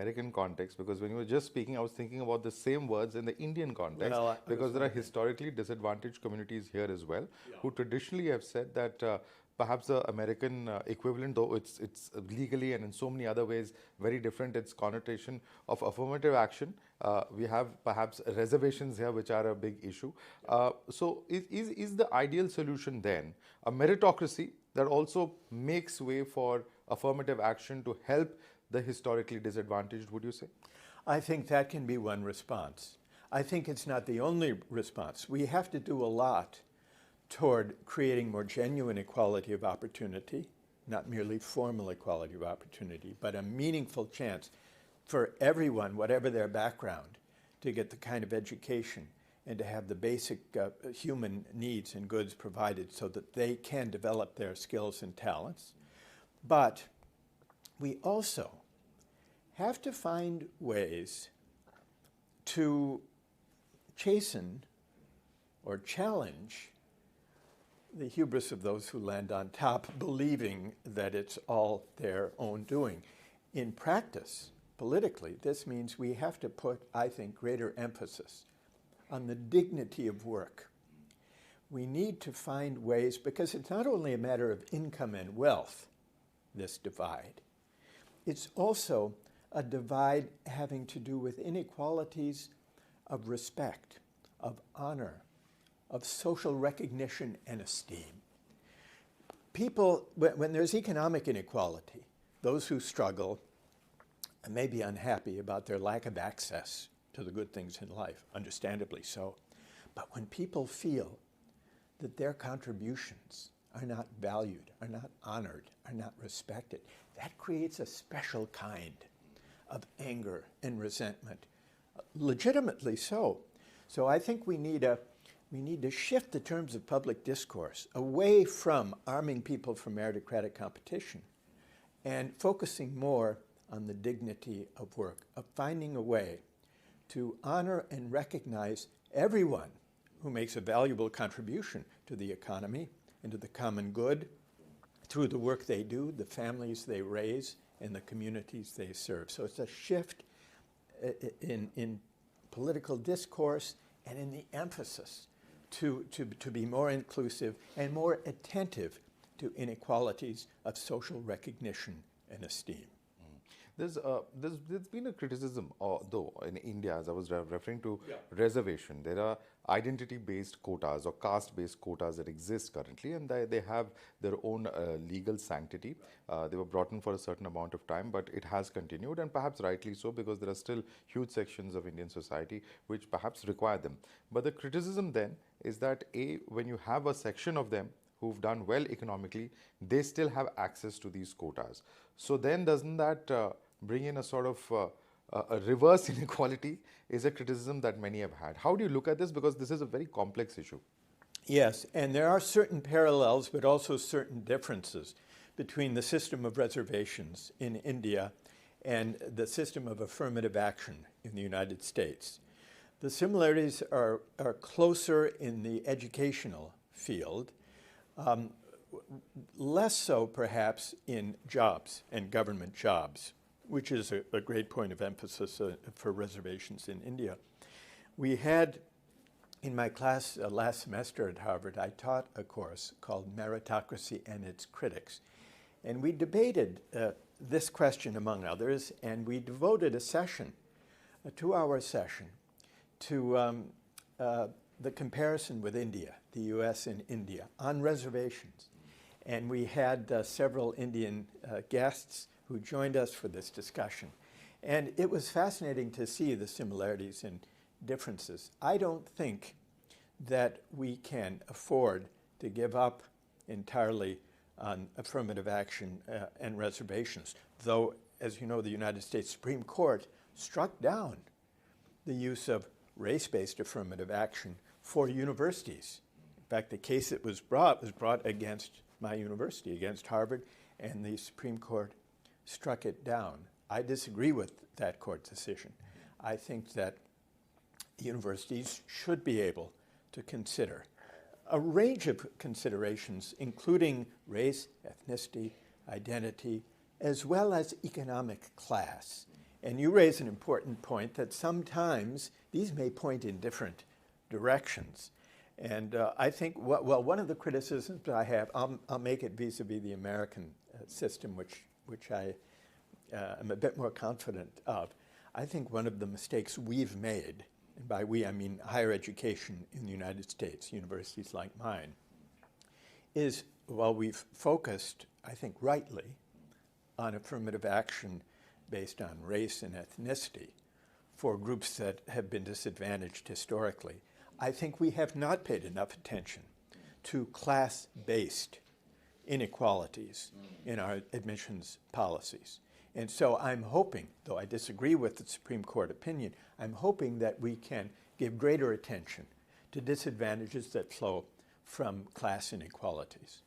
American context, because when you were just speaking, I was thinking about the same words in the Indian context, Well, because there are historically disadvantaged communities here as well, who traditionally have said that perhaps the American equivalent, though it's legally and in so many other ways very different, its connotation of affirmative action. We have perhaps reservations here, which are a big issue. So is the ideal solution then a meritocracy that also makes way for affirmative action to help the historically disadvantaged, would you say? I think that can be one response. I think it's not the only response. We have to do a lot toward creating more genuine equality of opportunity, not merely formal equality of opportunity, but a meaningful chance for everyone, whatever their background, to get the kind of education and to have the basic human needs and goods provided so that they can develop their skills and talents. But we also have to find ways to chasten or challenge the hubris of those who land on top, believing that it's all their own doing. In practice, politically, this means we have to put, I think, greater emphasis on the dignity of work. We need to find ways, because it's not only a matter of income and wealth, this divide. It's also a divide having to do with inequalities of respect, of honor, of social recognition and esteem. People, when there's economic inequality, those who struggle may be unhappy about their lack of access to the good things in life, understandably so. But when people feel that their contributions are not valued, are not honored, are not respected, that creates a special kind of anger and resentment, legitimately so. So I think we need to shift the terms of public discourse away from arming people for meritocratic competition and focusing more on the dignity of work, of finding a way to honor and recognize everyone who makes a valuable contribution to the economy and to the common good through the work they do, the families they raise, and the communities they serve. So it's a shift in political discourse and in the emphasis to be more inclusive and more attentive to inequalities of social recognition and esteem. There's been a criticism, though, in India, as I was referring to reservation. There are identity-based quotas or caste-based quotas that exist currently, and they have their own legal sanctity. They were brought in for a certain amount of time, but it has continued, and perhaps rightly so, because there are still huge sections of Indian society which perhaps require them. But the criticism then is that, when you have a section of them who've done well economically, they still have access to these quotas. So then doesn't that bring in a sort of a reverse inequality, is a criticism that many have had. How do you look at this? Because this is a very complex issue. Yes, and there are certain parallels, but also certain differences between the system of reservations in India and the system of affirmative action in the United States. The similarities are closer in the educational field, less so perhaps in jobs and government jobs, which is a great point of emphasis for reservations in India. We had, in my class last semester at Harvard, I taught a course called Meritocracy and Its Critics. And we debated this question, among others, and we devoted a session, a 2-hour session, to the comparison with India, the US and India, on reservations. And we had several Indian guests who joined us for this discussion. And it was fascinating to see the similarities and differences. I don't think that we can afford to give up entirely on affirmative action and reservations, though, as you know, the United States Supreme Court struck down the use of race-based affirmative action for universities. In fact, the case that was brought against my university, against Harvard, and the Supreme Court struck it down. I disagree with that court decision. I think that universities should be able to consider a range of considerations, including race, ethnicity, identity, as well as economic class. And you raise an important point that sometimes these may point in different directions. And I think, well, one of the criticisms I have, I'll make it vis-a-vis the American system, which I am a bit more confident of. I think one of the mistakes we've made, and by we I mean higher education in the United States, universities like mine, is while we've focused, I think rightly, on affirmative action based on race and ethnicity for groups that have been disadvantaged historically, I think we have not paid enough attention to class-based inequalities in our admissions policies. And so I'm hoping, though I disagree with the Supreme Court opinion, I'm hoping that we can give greater attention to disadvantages that flow from class inequalities.